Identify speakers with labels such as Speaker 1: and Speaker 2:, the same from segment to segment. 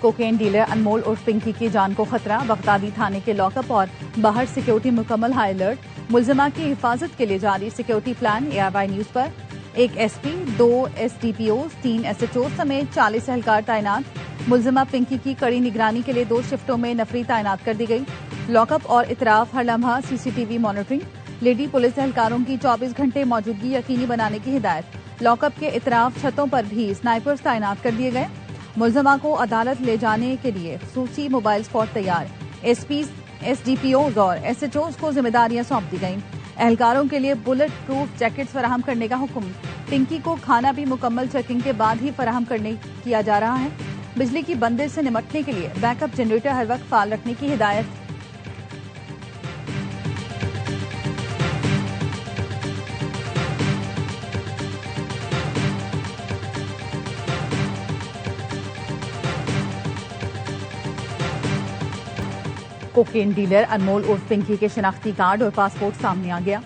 Speaker 1: Cocaine dealer अनमोल उर्फ पिंकी की जान को खतरा, बगदादी थाने के लॉकअप और बाहर सिक्योरिटी मुकम्मल हाई अलर्ट। मुलजिमा की हिफाजत के लिए जारी सिक्योरिटी प्लान। ARY न्यूज पर एक SP, 2 SDPOs, 3 SHO समेत 40 एहलकार तैनात। मुलजिमा पिंकी की कड़ी निगरानी के लिए 2 शिफ्टों में नफरी तैनात कर दी गई। लॉकअप और इतराफ हर लम्हा CCTV मॉनिटरिंग। लेडी पुलिस एहलकारों की 24 घंटे मौजूदगी यकीनी बनाने की हिदायत। लॉकअप के इतराफ छतों पर भी स्नाइपर्स तैनात कर दिए गए। मुलजिमा को अदालत ले जाने के लिए खुसूसी मोबाइल स्क्वाड तैयार। SPs, SDPOs और SHOs को जिम्मेदारियां सौंप दी गईं। एहलकारों के लिए बुलेट प्रूफ जैकेट्स फराहम करने का हुक्म। पिंकी को खाना भी मुकम्मल चेकिंग के बाद ही फराहम किया जा रहा है। बिजली की बंदिश से निपटने के लिए बैकअप जनरेटर हर वक्त फाल रखने की हिदायत। कोकेन डीलर अनमोल उर्फ पिंकी के शनाख्ती कार्ड और पासपोर्ट सामने आ गया।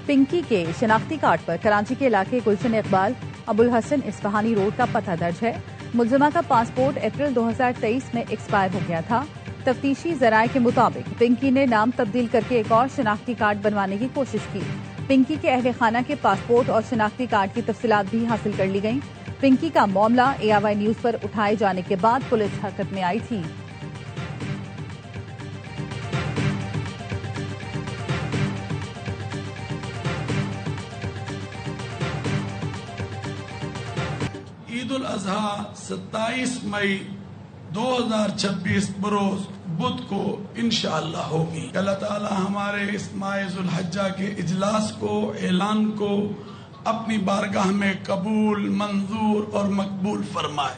Speaker 1: पिंकी के शनाख्ती कार्ड पर कराची के इलाके गुलशन इकबाल अबुल हसन इस्फहानी रोड का पता दर्ज है। मुलजिमा का पासपोर्ट अप्रैल 2023 में एक्सपायर हो गया था। तफ्तीशी जराये के मुताबिक पिंकी ने नाम तब्दील करके एक और शनाख्ती कार्ड बनवाने की कोशिश की। पिंकी के अहले खाना के पासपोर्ट और शनाख्ती कार्ड की तफसीलात भी हासिल कर ली गयी। पिंकी का मामला ARY न्यूज पर उठाए जाने के बाद पुलिस हरकत में आई थी।
Speaker 2: ईद उल अजहा 27 मई 2026 बरोज बुध को इंशाअल्लाह होगी। अल्लाह ताला हमारे इस माह जुल्हज्जा के इजलास को, ऐलान को अपनी बारगाह में कबूल, मंजूर और मकबूल फरमाए।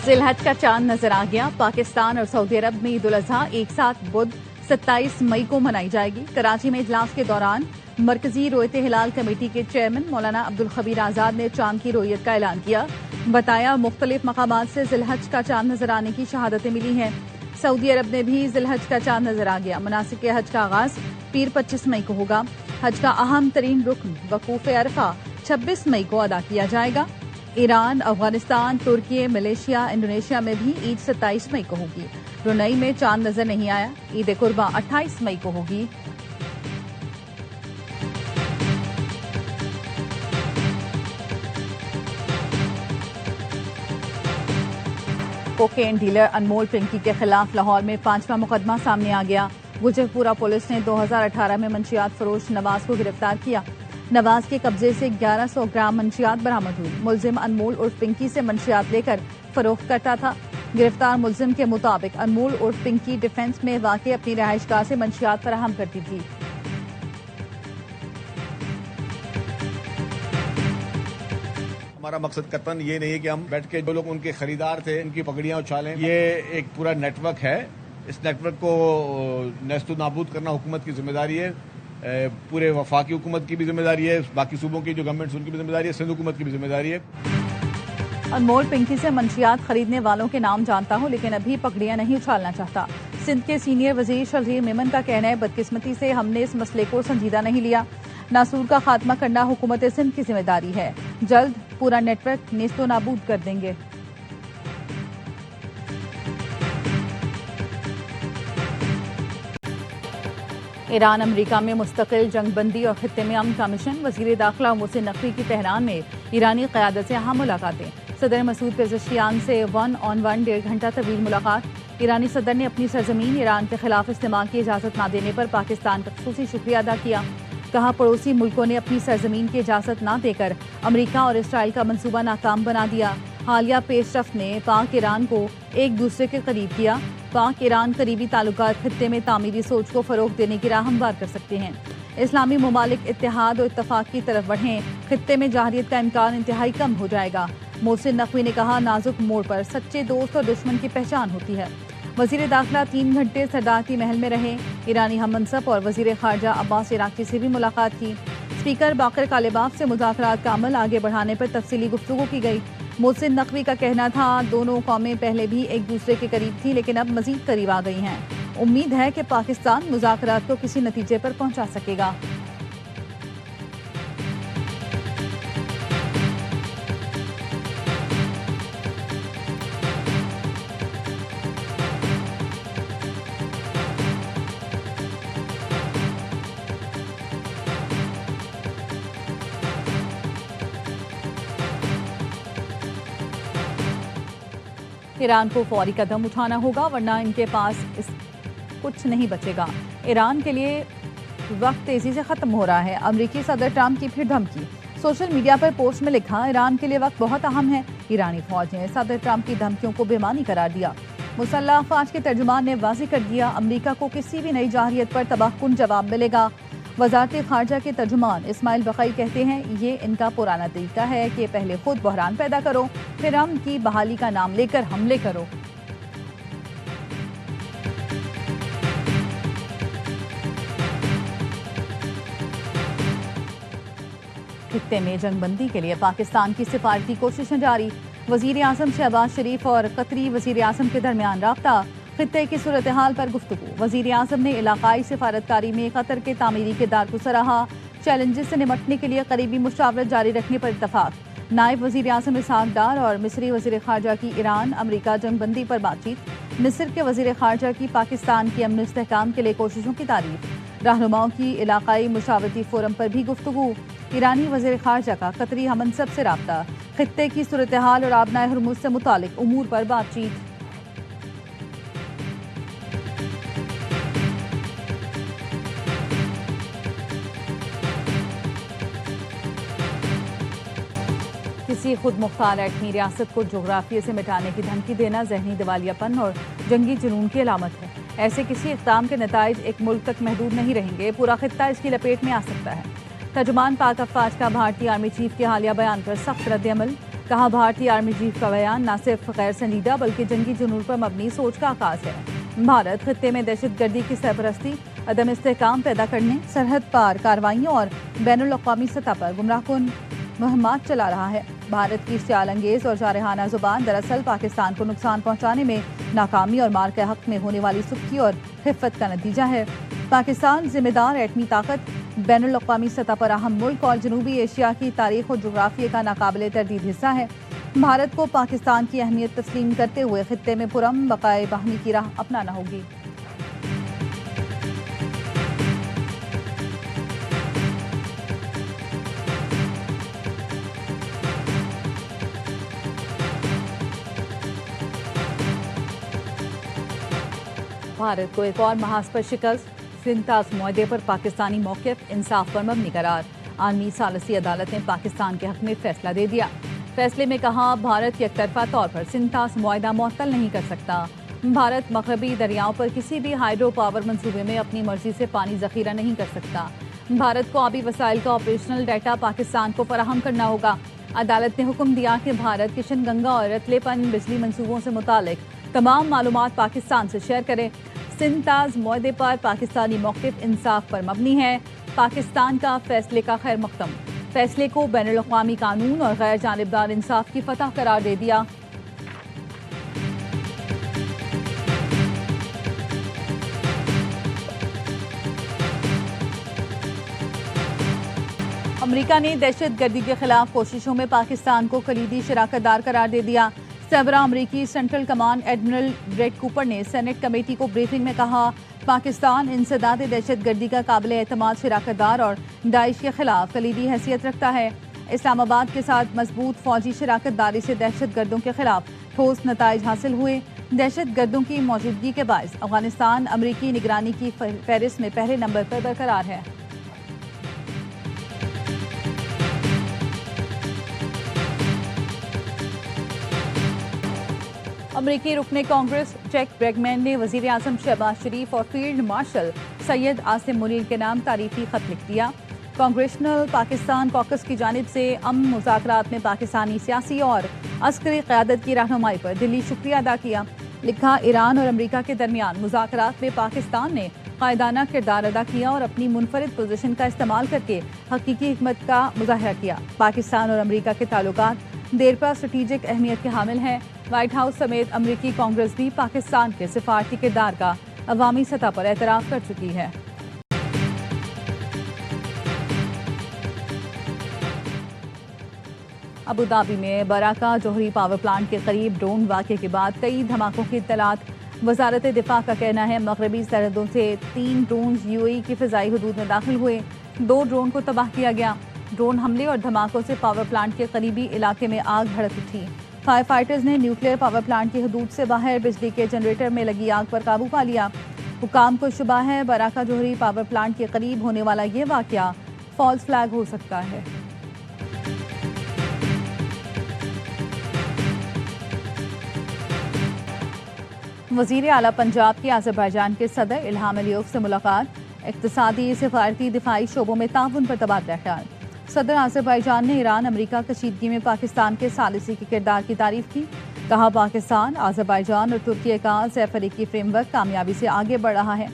Speaker 1: जिलहज का चांद नजर आ गया। पाकिस्तान और सऊदी अरब में ईद उल अजहा एक साथ बुध 27 मई को मनाई जाएगी। कराची में इजलास के दौरान मरकजी रोयत हिलाल कमेटी के चेयरमैन मौलाना अब्दुल खबीर आजाद ने चांद की रोयत का ऐलान किया। बताया मुख्तलिफ मकामात से जिलहज का चांद नजर आने की शहादतें मिली हैं। सऊदी अरब में भी जिलहज का चांद नजर आ गया। मुनासिक के हज का आगाज पीर 25 मई को होगा। हज का अहम तरीन रुकन वकूफ अरफा 26 मई को अदा किया जाएगा। ईरान, अफगानिस्तान, तुर्की, मलेशिया, इंडोनेशिया में भी ईद 27 मई को होगी। ब्रुनई में चांद नजर नहीं आया। ईद कुर्बा 28 मई को होगी। कोकेन डीलर अनमोल पिंकी के खिलाफ लाहौर में 5वां मुकदमा सामने आ गया। गुजरपुरा पुलिस ने 2018 में मंशियात फरोश नवाज को गिरफ्तार किया। नवाज के कब्जे से 1100 ग्राम मंशियात बरामद हुई। मुलजिम अनमोल उर्फ पिंकी से मंशियात लेकर फरोख्त करता था। गिरफ्तार मुलजिम के मुताबिक अनमोल उर्फ पिंकी डिफेंस में वाक़ अपनी रिहाइशगाह से मंशियात फराहम करती थी।
Speaker 3: हमारा मकसद कतन ये नहीं है कि हम बैठ के जो लोग उनके खरीदार थे उनकी पकड़ियां उछालें। ये एक पूरा नेटवर्क है। इस नेटवर्क को नेस्तु नाबूद करना हुकूमत की जिम्मेदारी है। पूरे वफाकी हुकूमत की भी जिम्मेदारी है, बाकी सूबों की जो गवर्नमेंट उनकी भी जिम्मेदारी है, सिंध हुकूमत की भी जिम्मेदारी है।
Speaker 1: अनमोल पिंकी से मंशियात खरीदने वालों के नाम जानता हूं, लेकिन अभी पकड़ियां नहीं उछालना चाहता। सिंध के सीनियर वजीर शजीर मेमन का कहना है, बदकिस्मती से हमने इस मसले को संजीदा नहीं लिया। नासूर का खात्मा करना हुकूमत सिंध की जिम्मेदारी है। जल्द पूरा नेटवर्क नेस्तो नाबूद कर देंगे। ईरान अमेरिका में मुस्तकिल जंगबंदी और खित्ते में अमन का मिशन। वजीर दाखिला मोहसिन नकवी की तेहरान में ईरानी क़यादत से अहम मुलाकातें। सदर मसूद पेज़ेश्कियान से 1-on-1 1.5 घंटा तवील मुलाकात। ईरानी सदर ने अपनी सरजमीन ईरान के खिलाफ इस्तेमाल की इजाज़त न देने पर पाकिस्तान का ख़ुसूसी शुक्रिया अदा किया। कहा, पड़ोसी मुल्कों ने अपनी सरजमीन की इजाज़त न देकर अमेरिका और इसराइल का मंसूबा नाकाम बना दिया। हालिया पेशरफ्त ने पाक ईरान को एक दूसरे के करीब किया। पाक ईरान करीबी ताल्लुकात खित्ते में तामीरी सोच को फ़रोग़ देने की राह हमवार कर सकते हैं। इस्लामी ममालिक इत्तेहाद और इत्तफाक की तरफ बढ़ें। खित्ते में जाहरियत का इम्कान इंतहाई कम हो जाएगा। मोहसिन नकवी ने कहा, नाजुक मोड़ पर सच्चे दोस्त और दुश्मन की पहचान होती है। वजीर दाखिला 3 घंटे सरदारती महल में रहे। ईरानी हम मनसब और वजीर खारजा अब्बास इराक़ी से भी मुलाकात की। स्पीकर बाकर कालिबाफ से मुज़ाकरात का अमल आगे बढ़ाने पर तफसीली गुफ्तगू की गई। मोहसिन नकवी का कहना था, दोनों कौमें पहले भी एक दूसरे के करीब थी, लेकिन अब मजीद करीब आ गई हैं। उम्मीद है कि पाकिस्तान मुज़ाकरात को किसी नतीजे पर पहुंचा सकेगा। ईरान को फौरी कदम उठाना होगा वरना इनके पास कुछ नहीं बचेगा। ईरान के लिए वक्त तेजी से खत्म हो रहा है। अमेरिकी सदर ट्रंप की फिर धमकी। सोशल मीडिया पर पोस्ट में लिखा, ईरान के लिए वक्त बहुत अहम है। ईरानी फौज ने सदर ट्रंप की धमकियों को बेमानी करार दिया। मुसल्लह अफवाज के तर्जुमान ने वाज़ेह कर दिया, अमेरिका को किसी भी नई जारहियत पर तबाहकुन जवाब मिलेगा। वजारत खारजा के तर्जुमान इस्माइल बक़ई कहते हैं, ये इनका पुराना तरीका है कि पहले खुद बहरान पैदा करो, फिर अमन की बहाली का नाम लेकर हमले करो। खित्ते में जंगबंदी के लिए पाकिस्तान की सिफारती कोशिशें जारी। वजीर आजम शहबाज शरीफ और कतरी वजीर आजम के दरमियान राब्ता। खित्ते की सूरत हाल पर गुफ्तगू। वजीर आजम ने इलाकाई सिफारतकारी में कतर के तामीरी किरदार को सराहा। चैलेंजेस से निपटने के लिए करीबी मुशावरत जारी रखने पर इत्तफाक। नायब वजीर आजम इसहाक डार और मिस्री वजीर खारजा की ईरान अमरीका जंगबंदी पर बातचीत। मिस्र के वजीर खारजा की पाकिस्तान की अमन इस्तेहकाम के लिए कोशिशों की तारीफ। रहनुमाओं की इलाकाई मुशावरती फोरम पर भी गुफ्तगू। ईरानी वजीर खारजा का कतरी हमनसब से राब्ता। खित्ते की सूरत हाल और आबनाए हुर्मुज़ से मुतालिक उमूर पर बातचीत। किसी खुद मुख्तार एटमी रियासत को जोग्राफिया से मिटाने की धमकी देना जहनी दिवालियापन और जंगी जुनून की अलामत है। ऐसे किसी इक़दाम के नताइज एक मुल्क तक महदूद नहीं रहेंगे, पूरा खित्ता इसकी लपेट में आ सकता है। तर्जुमान पाक अफवाज का भारतीय आर्मी चीफ के हालिया बयान पर सख्त रद्द-ए-अमल। कहा, भारतीय आर्मी चीफ का बयान न सिर्फ गैर संजीदा बल्कि जंगी जुनून पर मबनी सोच का आगाज है। भारत खित्ते में दहशतगर्दी की सरपरस्ती, अदम इस्तेहकाम पैदा करने, सरहद पार कार्रवाइयों और बैनुल अक़वामी सतह पर गुमराहकुन मुहिम्मात चला रहा है। भारत की इश्तियाल अंगेज और जारहाना जुबान दरअसल पाकिस्तान को नुकसान पहुंचाने में नाकामी और मार के हक में होने वाली सुख्ती और खिफ़त का नतीजा है। पाकिस्तान जिम्मेदार एटमी ताकत, बैनुल अक़वामी सतह पर अहम मुल्क और जनूबी एशिया की तारीख और जोग्राफिया का नाकाबिले तरदीद हिस्सा है। भारत को पाकिस्तान की अहमियत तस्लीम करते हुए खित्ते में पुरअमन बक़ाए बाहमी की राह अपनाना होगी। भारत को एक और महाज पर शिकस्त। सिंतास मुआहदे पर पाकिस्तानी मौक़िफ़, इंसाफ पर मबनी करार। आलमी सालसी अदालत ने पाकिस्तान के हक में फैसला दे दिया। फैसले में कहा, भारत एकतरफा तौर पर सिंतास मुआहदा मुअत्तल नहीं कर सकता। भारत मगरबी दरियाओं पर किसी भी हाइड्रो पावर मंसूबे में अपनी मर्जी से पानी ज़ख़ीरा नहीं कर सकता। भारत को आबी वसाइल का ऑपरेशनल डाटा पाकिस्तान को फराहम करना होगा। अदालत ने हुक्म दिया कि भारत किशन गंगा और रतलेपन बिजली मंसूबों से मुतालिक तमाम मालूमात पाकिस्तान से शेयर करे। सिंताज मुआहदे पर पाकिस्तानी मौक़िफ़ इंसाफ पर मबनी है। पाकिस्तान का फैसले का खैर मक़दम। फैसले को बैनुल अक़वामी कानून और गैर जानिबदार इंसाफ की फतह करार दे दिया। अमेरिका ने दहशतगर्दी के खिलाफ कोशिशों में पाकिस्तान को कलीदी शराकतदार करार दे दिया। सरबराह अमरीकी central command admiral Brett Cooper ने सेनेट कमेटी को ब्रीफिंग में कहा, पाकिस्तान इंसदाद दहशतगर्दी का काबिल एतमाद शराकतदार और दाइश के खिलाफ कलीदी हैसियत रखता है। इस्लामाबाद के साथ मजबूत फौजी शराकतदारी से दहशतगर्दों के खिलाफ ठोस नताइज हासिल हुए। दहशतगर्दों की मौजूदगी के बायस अफगानिस्तान अमरीकी निगरानी की फहरिस्त में पहले नंबर पर बरकरार है। अमरीकी रुकने कांग्रेस जैक ब्रेगमैन ने वजीर आजम शहबाज शरीफ और फील्ड मार्शल सैयद आसिम मुनीर के नाम तारीफी खत लिख दिया। कांग्रेशनल पाकिस्तान कॉकस की जानिब से अमन मुज़ाकरात में पाकिस्तानी सियासी और अस्करी क़यादत की रहनुमाई पर दिली शुक्रिया अदा किया। लिखा, ईरान और अमरीका के दरमियान मुज़ाकरात में पाकिस्तान ने कायदाना किरदार अदा किया और अपनी मुनफरिद पोजीशन का इस्तेमाल करके हकीकी हिकमत का मुज़ाहरा किया। पाकिस्तान और अमरीका के ताल्लुकात देरपा स्ट्रेटेजिक अहमियत के हामिल हैं। व्हाइट हाउस समेत अमरीकी कांग्रेस भी पाकिस्तान के सिफारती किरदार का अवामी सतह पर एतराफ़ कर चुकी है। अबू धाबी में बराका जोहरी पावर प्लांट के करीब ड्रोन वाक़े के बाद कई धमाकों की इत्तलात। वजारत दिफा का कहना है, मगरबी सरहदों से 3 ड्रोन यूएई की फ़िज़ाई हदूद में दाखिल हुए। 2 ड्रोन को तबाह किया गया। ड्रोन हमले और धमाकों से पावर प्लांट के करीबी इलाके में आग भड़क उठी। फायर फाइटर्स ने न्यूक्लियर पावर प्लांट की हदूद से बाहर बिजली के जनरेटर में लगी आग पर काबू पा लिया। हुकाम को शुबा है बराका जोहरी पावर प्लांट के करीब होने वाला ये वाकया फॉल्स फ्लैग हो सकता है। वजीर आला पंजाब के अज़रबैजान के सदर इल्हाम अलीयव से मुलाकात, इक़्तिसादी, सिफारती, दिफाई शोबों में ताउन पर तबादला ख्याल। सदर अज़रबैजान ने ईरान अमरीका कशीदगी में पाकिस्तान के सालिसी के किरदार की तारीफ की। कहा पाकिस्तान, अज़रबैजान और तुर्की का ज़ैफ़रीकी फ्रेमवर्क कामयाबी से आगे बढ़ रहा है।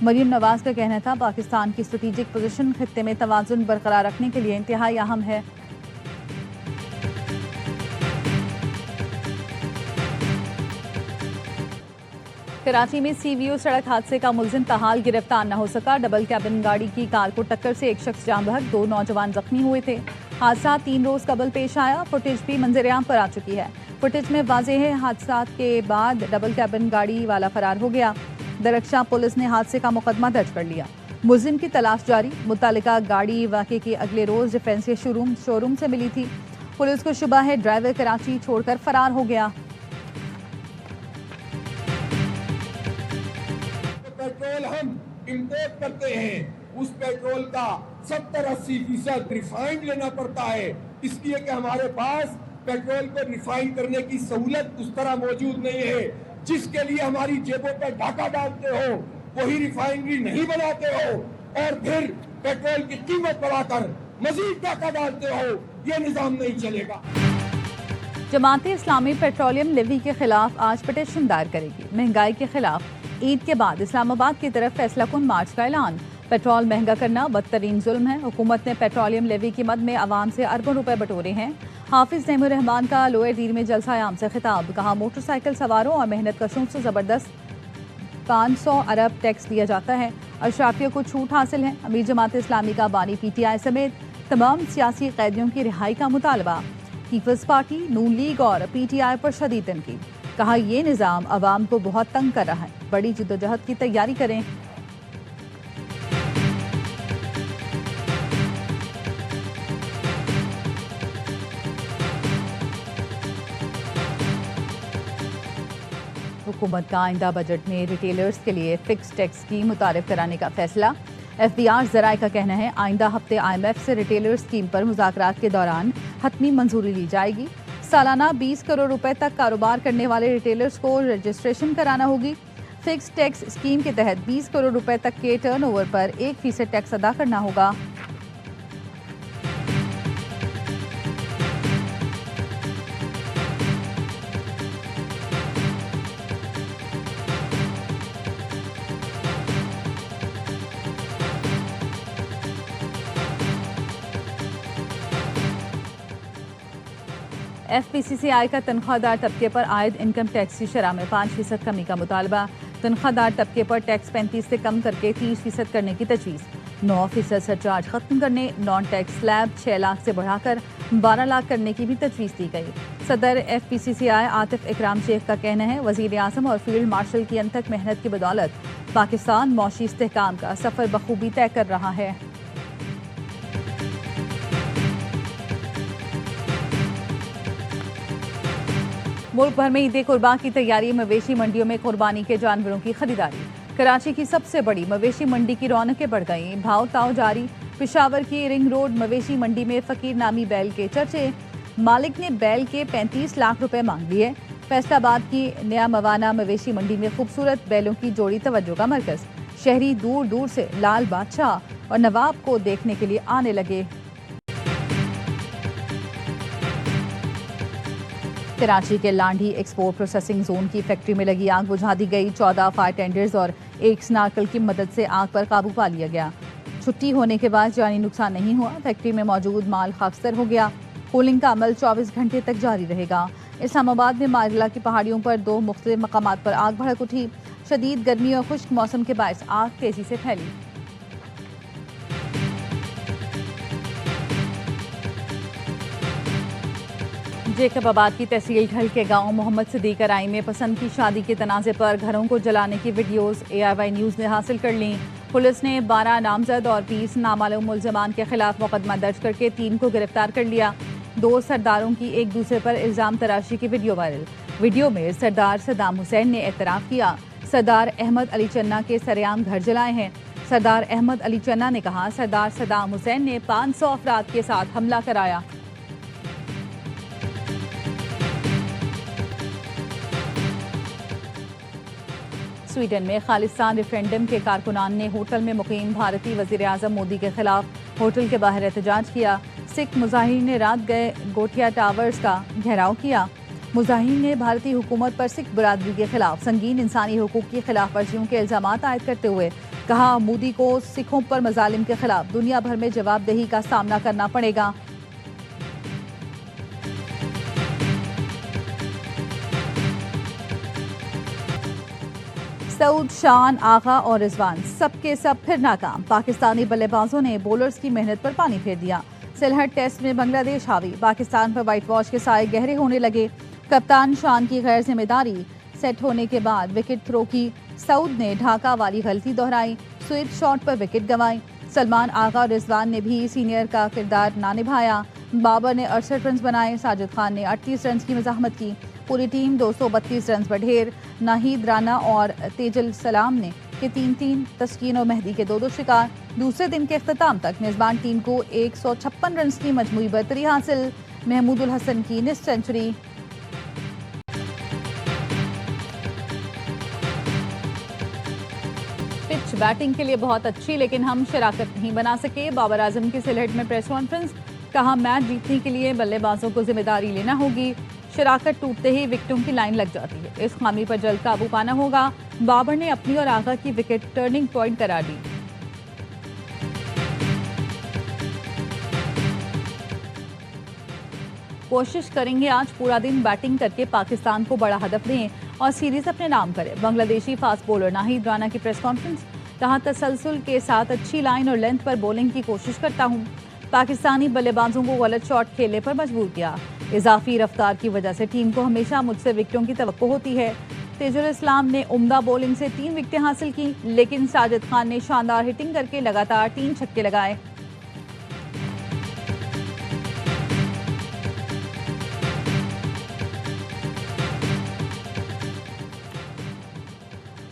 Speaker 1: मरीम नवाज का कहना था पाकिस्तान की स्ट्रेटेजिक पोजीशन खित्ते में तवाज़ुन बरकरार रखने के लिए इंतहाई अहम है। कराची में सीवीओ सड़क हादसे का मुलजिम ताहाल गिरफ्तार न हो सका। डबल कैबिन गाड़ी की कार को टक्कर से एक शख्स जान बहक, 2 नौजवान जख्मी हुए थे। हादसा 3 रोज कबल पेश आया। फुटेज भी मंजर-ए-आम पर आ चुकी है। फुटेज में वाज़ेह है हादसा के बाद डबल कैबिन गाड़ी वाला फरार हो गया। दरख्शा पुलिस ने हादसे का मुकदमा दर्ज कर लिया। मुलजिम की तलाश जारी। मुतालिका गाड़ी वाक़े के अगले रोज डिफेंस के शोरूम से मिली थी। पुलिस को शुबा है ड्राइवर कराची छोड़कर फरार हो गया।
Speaker 4: पेट्रोल हम इंपोर्ट करते हैं, उस पेट्रोल का 70-80% रिफाइंड लेना पड़ता है, इसलिए कि हमारे पास पेट्रोल को रिफाइन करने की सहूलत उस तरह मौजूद नहीं है। जिसके लिए हमारी जेबों पर डाका डालते हो वही रिफाइनरी नहीं बनाते हो और फिर पेट्रोल की कीमत बढ़ाकर मजीद डाका डालते हो, ये निजाम नहीं चलेगा।
Speaker 1: जमात इस्लामी पेट्रोलियम लेवी के खिलाफ आज पिटीशन दायर करेगी। महंगाई के खिलाफ ईद के बाद इस्लामाबाद की तरफ फैसला कुन मार्च का ऐलान। पेट्रोल महंगा करना बदतरीन जुल्म है। हुकूमत ने पेट्रोलियम लेवी की मद में आवाम से अरबों रुपए बटोरे हैं। हाफिज नईमुर रहमान का लोअर दीर में जलसा आम से खिताब। कहा मोटरसाइकिल सवारों और मेहनत कशों से ज़बरदस्त 500 अरब टैक्स दिया जाता है। अशराफियों को छूट हासिल है। अमीर जमात इस्लामी का बानी PTI समेत तमाम सियासी कैदियों की रिहाई का मुतालबा। पीपल्स पार्टी, नून लीग और PTI पर शदीद तनकीद। कहा ये निज़ाम अवाम को बहुत तंग कर रहा है, बड़ी जद्दोजहद की तैयारी करें। हुकूमत का आइंदा बजट में रिटेलर्स के लिए फिक्स टैक्स स्कीम मुतारिफ कराने का फैसला। FBR ज़राए का कहना है आइंदा हफ्ते IMF से रिटेलर स्कीम पर मुज़ाकरात के दौरान हतमी मंजूरी ली जाएगी। सालाना 20 करोड़ रुपए तक कारोबार करने वाले रिटेलर्स को रजिस्ट्रेशन कराना होगी। फिक्स टैक्स स्कीम के तहत 20 करोड़ रुपए तक के टर्नओवर पर 1% टैक्स अदा करना होगा। FPCCI का तनख्वाहदार तबके पर आयद इनकम टैक्स की शरह में 5% कमी का मुतालबा। तनख्वाहदार तबके पर टैक्स 35 से कम करके 30% करने की तजवीज़। 9% सरचार्ज खत्म करने, नॉन टैक्स स्लैब 6 लाख से बढ़ाकर 12 लाख करने की भी तजवीज़ दी गई। सदर FPCCI आतिफ इकराम शेख का कहना है वज़ीर आज़म और फील्ड मार्शल की अनथक मेहनत की बदौलत पाकिस्तान मौशी इस्तेहकाम का सफ़र बखूबी तय कर रहा है। मुल्क भर में ईद कुर्बान की तैयारी। मवेशी मंडियों में कुर्बानी के जानवरों की खरीदारी। कराची की सबसे बड़ी मवेशी मंडी की रौनकें बढ़ गईं। भाव ताव जारी। पेशावर की रिंग रोड मवेशी मंडी में फकीर नामी बैल के चर्चे। मालिक ने बैल के 35 लाख रुपए मांग लिए। फैसलाबाद की नया मवाना मवेशी मंडी में खूबसूरत बैलों की जोड़ी तवज्जो का मरकज। शहरी दूर दूर से लाल बादशाह और नवाब को देखने के लिए आने लगे। कराची के लांडी एक्सपोर्ट प्रोसेसिंग जोन की फैक्ट्री में लगी आग बुझा दी गई। 14 फायर टेंडर्स और एक स्नार्कल की मदद से आग पर काबू पा लिया गया। छुट्टी होने के बाद जानी नुकसान नहीं हुआ। फैक्ट्री में मौजूद माल खाकस्तर हो गया। कूलिंग का अमल 24 घंटे तक जारी रहेगा। इस्लामाबाद में मारिला की पहाड़ियों पर 2 मुख्तलिफ मकामात पर आग भड़क उठी। शदीद गर्मी और खुश्क मौसम के बायस आग तेजी से फैली। जेकबाबाद की तहसील ढल के गांव मोहम्मद सिद्दीक राई में पसंद की शादी के तनाज़े पर घरों को जलाने की वीडियोस AIY न्यूज़ ने हासिल कर ली। पुलिस ने 12 नामजद और 20 नामालूम मुल्ज़िमान के खिलाफ मुकदमा दर्ज करके 3 को गिरफ्तार कर लिया। दो सरदारों की एक दूसरे पर इल्जाम तराशी की वीडियो वायरल। वीडियो में सरदार सद्दाम हुसैन ने एतराफ़ किया सरदार अहमद अली चन्ना के सरेआम घर जलाए हैं। सरदार अहमद अली चन्ना ने कहा सरदार सद्दाम हुसैन ने 500 अफराद के साथ हमला कराया। स्वीडन में खालिस्तान रेफरेंडम के कारकुनान ने होटल में मुकीम भारतीय वज़ीर आज़म मोदी के खिलाफ होटल के बाहर एहतजाज किया। सिख मुजाहिरीन ने रात गए गोटिया टावर्स का घेराव किया। मुजाहिरीन ने भारतीय हुकूमत पर सिख बरादरी के खिलाफ संगीन इंसानी हुकूक की खिलाफ वर्जियों के इल्जाम आयद करते हुए कहा मोदी को सिखों पर मजालिम के खिलाफ दुनिया भर में जवाबदेही का सामना करना पड़ेगा। सऊद, शान, आगा और रिजवान सबके सब फिर नाकाम। पाकिस्तानी बल्लेबाजों ने बॉलर्स की मेहनत पर पानी फेर दिया। सिलहट टेस्ट में बांग्लादेश हावी, पाकिस्तान पर व्हाइट वॉश के साए गहरे होने लगे। कप्तान शान की गैर जिम्मेदारी सेट होने के बाद विकेट थ्रो की सऊद ने ढाका वाली गलती दोहराई, स्वीप शॉट पर विकेट गंवाई। सलमान, आगा और रिजवान ने भी सीनियर का किरदार ना निभाया। बाबर ने 68 रन बनाए, साजिद खान ने 38 रन की मज़ाहमत की। पूरी टीम 232 रन पर ढेर। नाहिद राना और तेजल सलाम ने के 3-3, तस्कीन और मेहदी के 2-2 शिकार। दूसरे दिन के अख्ताम तक मेजबान टीम को 156 रन की मजमूई बरतरी हासिल। महमूदुल हसन की निस्फ सेंचुरी। पिच बैटिंग के लिए बहुत अच्छी, लेकिन हम शराकत नहीं बना सके। बाबर आजम की सिलहट में प्रेस कॉन्फ्रेंस, कहा मैच जीतने के लिए बल्लेबाजों को जिम्मेदारी लेना होगी। शराकत टूटते ही विकेटों की लाइन लग जाती है, इस खामी पर जल्द काबू पाना होगा। बाबर ने अपनी और आगा की विकेट टर्निंग पॉइंट करार दी। कोशिश करेंगे आज पूरा दिन बैटिंग करके पाकिस्तान को बड़ा हदफ दें और सीरीज अपने नाम करें। बांग्लादेशी फास्ट बॉलर नाहिद राना की प्रेस कॉन्फ्रेंस, कहा तसलसल के साथ अच्छी लाइन और लेंथ पर बॉलिंग की कोशिश करता हूं। पाकिस्तानी बल्लेबाजों को गलत शॉट खेलने पर मजबूर किया। इजाफी रफ्तार की वजह से टीम को हमेशा मुझसे विकेटों की तवक्को होती है। तेजुल इस्लाम ने उम्दा बॉलिंग से 3 विकेटें हासिल की, लेकिन साजिद खान ने शानदार हिटिंग करके लगातार 3 छक्के लगाए।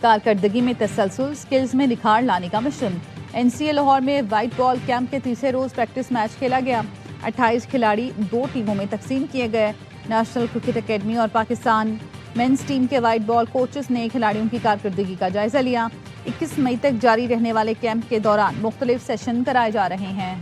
Speaker 1: कारकर्दगी में तसलसल, स्किल्स में निखार लाने का मिशन। एनसीए लाहौर में व्हाइट बॉल कैंप के तीसरे रोज प्रैक्टिस मैच खेला गया। 28 खिलाड़ी 2 टीमों में तकसीम किए गए। नेशनल क्रिकेट एकेडमी और पाकिस्तान मेंस टीम के व्हाइट बॉल कोचेस ने खिलाड़ियों की कारकर्दगी का जायजा लिया। 21 मई तक जारी रहने वाले कैंप के दौरान मुख्तलिफ सेशन कराए जा रहे हैं।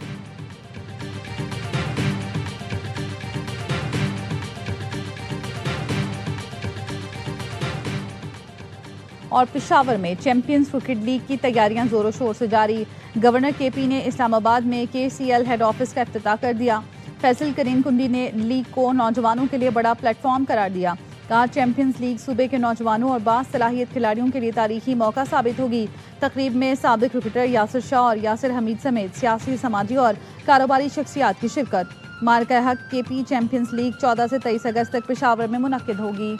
Speaker 1: और पेशावर में चैंपियंस क्रिकेट लीग की तैयारियां जोरों शोर से जारी। गवर्नर केपी ने इस्लामाबाद में KCL हेड ऑफिस का इफ्तिताह कर दिया। फैसल करीम कुंडी ने लीग को नौजवानों के लिए बड़ा प्लेटफॉर्म करार दिया। कहा चैंपियंस लीग सूबे के नौजवानों और बासलाहियत खिलाड़ियों के लिए तारीखी मौका साबित होगी। तकरीब में साबिक क्रिकेटर यासिर शाह और यासिर हमीद समेत सियासी, समाजी और कारोबारी शख्सियात की शिरकत। मार्का हक KP चैंपियंस लीग 14 से 23 अगस्त तक पेशावर में मुनक्किद होगी।